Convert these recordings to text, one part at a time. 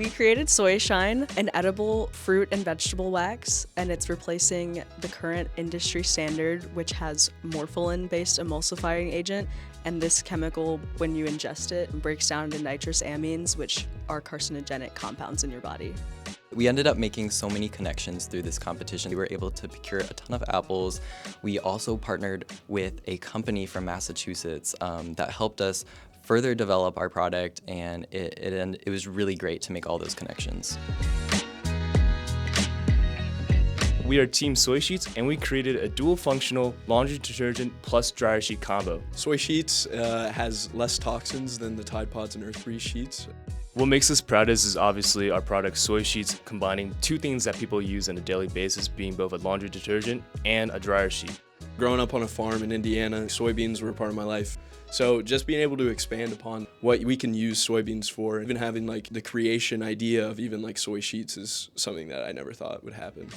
We created Soy Shine, an edible fruit and vegetable wax, and it's replacing the current industry standard, which has morpholin-based emulsifying agent. And this chemical, when you ingest it, breaks down into nitrous amines, which are carcinogenic compounds in your body. We ended up making so many connections through this competition. We were able to procure a ton of apples. We also partnered with a company from Massachusetts that helped us further develop our product, and it was really great to make all those connections. We are Team Soy Sheets, and we created a dual-functional laundry detergent plus dryer sheet combo. Soy Sheets has less toxins than the Tide Pods and Earth Breeze sheets. What makes us proudest is obviously our product Soy Sheets, combining two things that people use on a daily basis, being both a laundry detergent and a dryer sheet. Growing up on a farm in Indiana, soybeans were a part of my life. So just being able to expand upon what we can use soybeans for, even having like the creation idea of even like soy sheets is something that I never thought would happen.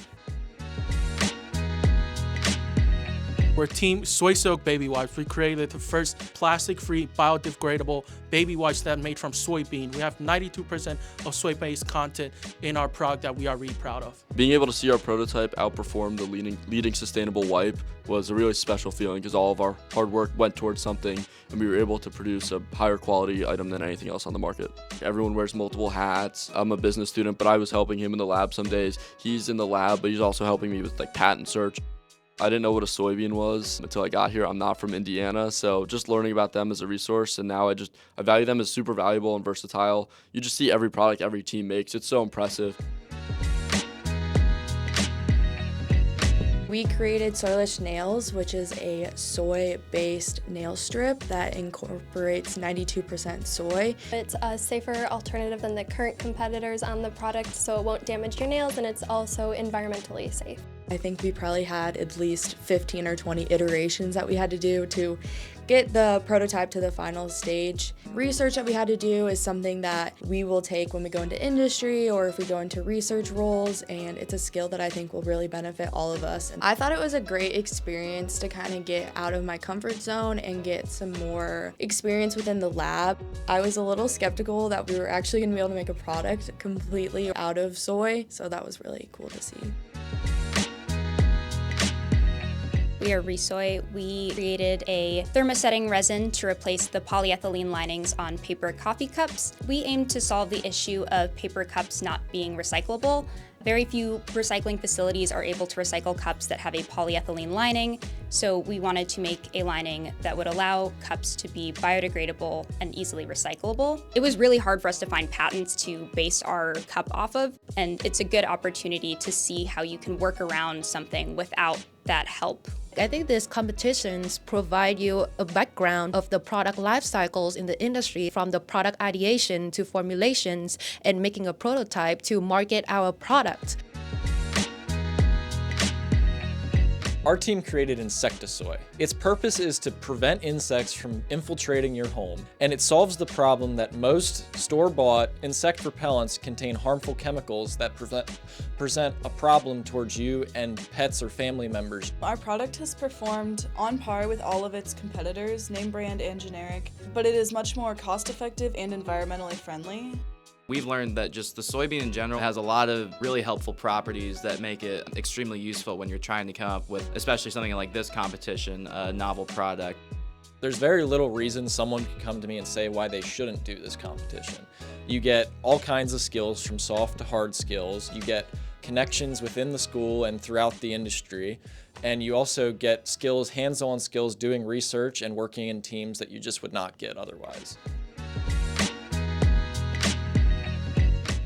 We're Team Soy Soak Baby Wipes. We created the first plastic-free, biodegradable baby wipes that are made from soybean. We have 92% of soy-based content in our product that we are really proud of. Being able to see our prototype outperform the leading sustainable wipe was a really special feeling because all of our hard work went towards something and we were able to produce a higher quality item than anything else on the market. Everyone wears multiple hats. I'm a business student, but I was helping him in the lab some days. He's in the lab, but he's also helping me with like patent search. I didn't know what a soybean was until I got here. I'm not from Indiana, so just learning about them as a resource, and now I value them as super valuable and versatile. You just see every product every team makes. It's so impressive. We created Soyless Nails, which is a soy-based nail strip that incorporates 92% soy. It's a safer alternative than the current competitors on the product, so it won't damage your nails, and it's also environmentally safe. I think we probably had at least 15 or 20 iterations that we had to do to get the prototype to the final stage. Research that we had to do is something that we will take when we go into industry or if we go into research roles, and it's a skill that I think will really benefit all of us. And I thought it was a great experience to kind of get out of my comfort zone and get some more experience within the lab. I was a little skeptical that we were actually going to be able to make a product completely out of soy, so that was really cool to see. We are Resoy. We created a thermosetting resin to replace the polyethylene linings on paper coffee cups. We aim to solve the issue of paper cups not being recyclable. Very few recycling facilities are able to recycle cups that have a polyethylene lining, so we wanted to make a lining that would allow cups to be biodegradable and easily recyclable. It was really hard for us to find patents to base our cup off of, and it's a good opportunity to see how you can work around something without that help. I think these competitions provide you a background of the product life cycles in the industry, from the product ideation to formulations and making a prototype to market our product. Our team created Insectisoy. Its purpose is to prevent insects from infiltrating your home, and it solves the problem that most store-bought insect repellents contain harmful chemicals that present a problem towards you and pets or family members. Our product has performed on par with all of its competitors, name brand and generic, but it is much more cost-effective and environmentally friendly. We've learned that just the soybean in general has a lot of really helpful properties that make it extremely useful when you're trying to come up with, especially something like this competition, a novel product. There's very little reason someone could come to me and say why they shouldn't do this competition. You get all kinds of skills, from soft to hard skills. You get connections within the school and throughout the industry. And you also get skills, hands-on skills, doing research and working in teams that you just would not get otherwise.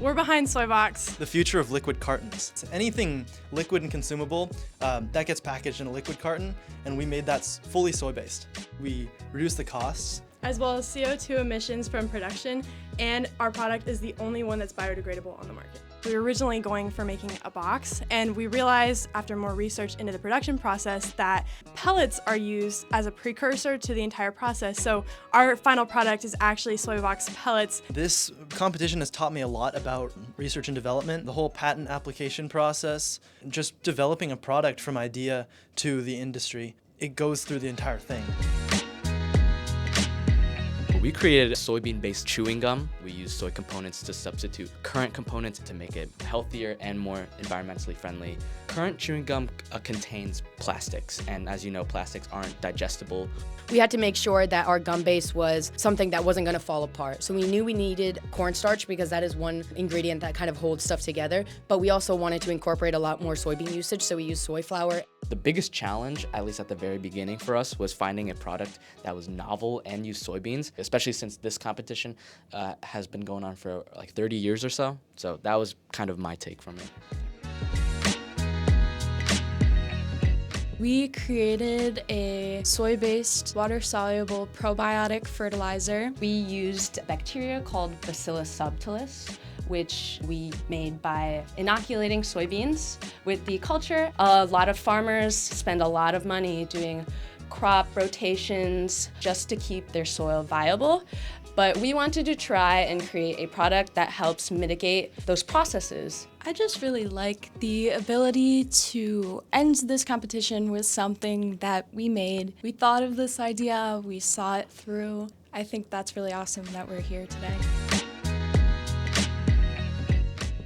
We're behind Soybox. The future of liquid cartons. Anything liquid and consumable that gets packaged in a liquid carton, and we made that fully soy-based. We reduced the costs, as well as CO2 emissions from production, and our product is the only one that's biodegradable on the market. We were originally going for making a box, and we realized after more research into the production process that pellets are used as a precursor to the entire process. So our final product is actually Soybox pellets. This competition has taught me a lot about research and development, the whole patent application process, just developing a product from idea to the industry. It goes through the entire thing. We created soybean-based chewing gum. We use soy components to substitute current components to make it healthier and more environmentally friendly. Current chewing gum contains plastics, and as you know, plastics aren't digestible. We had to make sure that our gum base was something that wasn't going to fall apart. So we knew we needed cornstarch because that is one ingredient that kind of holds stuff together, but we also wanted to incorporate a lot more soybean usage, so we used soy flour. The biggest challenge, at least at the very beginning for us, was finding a product that was novel and used soybeans, especially since this competition has been going on for like 30 years or so. So that was kind of my take from it. We created a soy-based, water-soluble probiotic fertilizer. We used bacteria called Bacillus subtilis, which we made by inoculating soybeans with the culture. A lot of farmers spend a lot of money doing crop rotations just to keep their soil viable. But we wanted to try and create a product that helps mitigate those processes. I just really like the ability to end this competition with something that we made. We thought of this idea, we saw it through. I think that's really awesome that we're here today.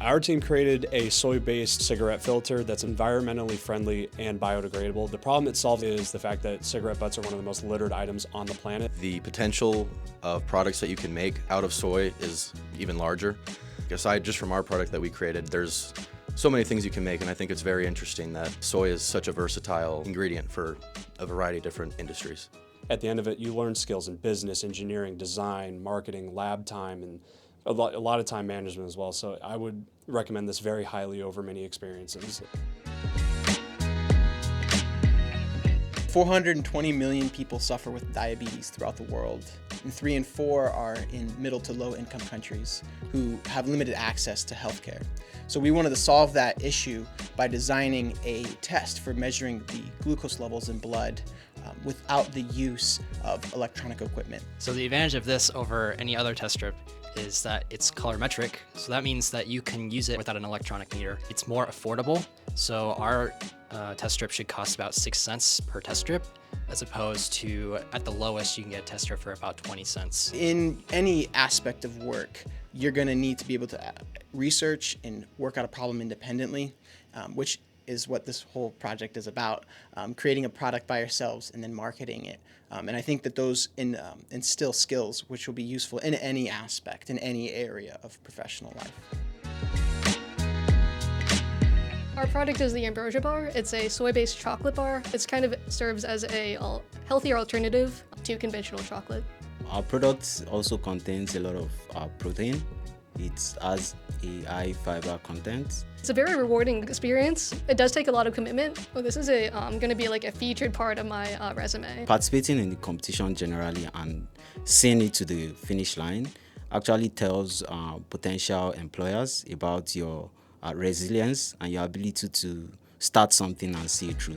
Our team created a soy-based cigarette filter that's environmentally friendly and biodegradable. The problem it solves is the fact that cigarette butts are one of the most littered items on the planet. The potential of products that you can make out of soy is even larger. Aside just from our product that we created, there's so many things you can make, and I think it's very interesting that soy is such a versatile ingredient for a variety of different industries. At the end of it, you learn skills in business, engineering, design, marketing, lab time, and a lot of time management as well, so I would recommend this very highly over many experiences. 420 million people suffer with diabetes throughout the world, and 3 in 4 are in middle to low income countries who have limited access to healthcare. So we wanted to solve that issue by designing a test for measuring the glucose levels in blood without the use of electronic equipment. So the advantage of this over any other test strip is that it's colorimetric, so that means that you can use it without an electronic meter. It's more affordable, so our test strip should cost about 6 cents per test strip, as opposed to, at the lowest, you can get a test strip for about 20 cents. In any aspect of work, you're going to need to be able to research and work out a problem independently, which is what this whole project is about, creating a product by ourselves and then marketing it. And I think that those instill skills which will be useful in any aspect, in any area of professional life. Our product is the Ambrosia Bar. It's a soy-based chocolate bar. It kind of serves as a healthier alternative to conventional chocolate. Our product also contains a lot of protein. It has a high fiber content. It's a very rewarding experience. It does take a lot of commitment. Well, this is going to be like a featured part of my resume. Participating in the competition generally and seeing it to the finish line actually tells potential employers about your resilience and your ability to start something and see it through.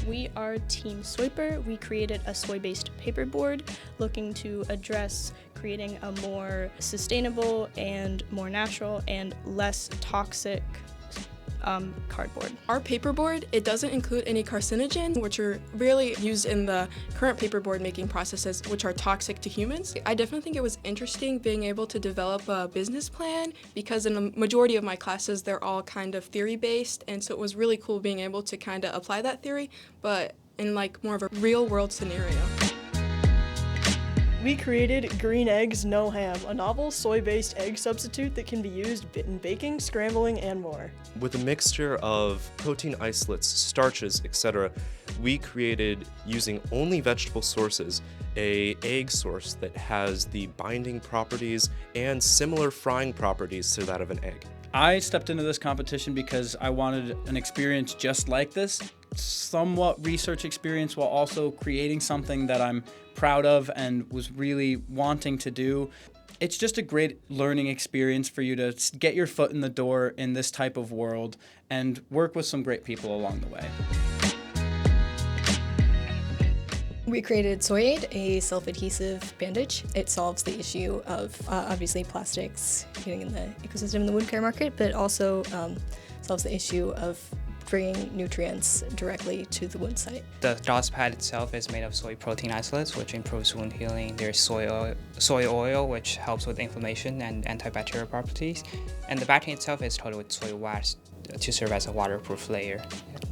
We are Team Soyper. We created a soy-based paperboard looking to address creating a more sustainable and more natural and less toxic cardboard. Our paperboard, it doesn't include any carcinogens, which are rarely used in the current paperboard making processes, which are toxic to humans. I definitely think it was interesting being able to develop a business plan, because in the majority of my classes, they're all kind of theory-based, and so it was really cool being able to kind of apply that theory, but in like more of a real-world scenario. We created Green Eggs No Ham, a novel soy-based egg substitute that can be used in baking, scrambling, and more. With a mixture of protein isolates, starches, etc., we created, using only vegetable sources, an egg source that has the binding properties and similar frying properties to that of an egg. I stepped into this competition because I wanted an experience just like this, somewhat research experience while also creating something that I'm proud of and was really wanting to do. It's just a great learning experience for you to get your foot in the door in this type of world and work with some great people along the way. We created Soy Aid, a self-adhesive bandage. It solves the issue of obviously plastics getting in the ecosystem in the wound care market, but it also solves the issue of bringing nutrients directly to the wound site. The DOS pad itself is made of soy protein isolates, which improves wound healing. There's soy oil, which helps with inflammation and antibacterial properties. And the backing itself is coated with soy wax to serve as a waterproof layer.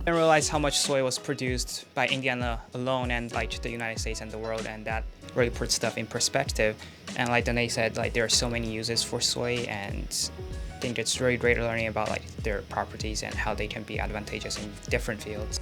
I realized how much soy was produced by Indiana alone and like the United States and the world, and that really puts stuff in perspective. And like Danae said, like there are so many uses for soy, and I think it's really great learning about like their properties and how they can be advantageous in different fields.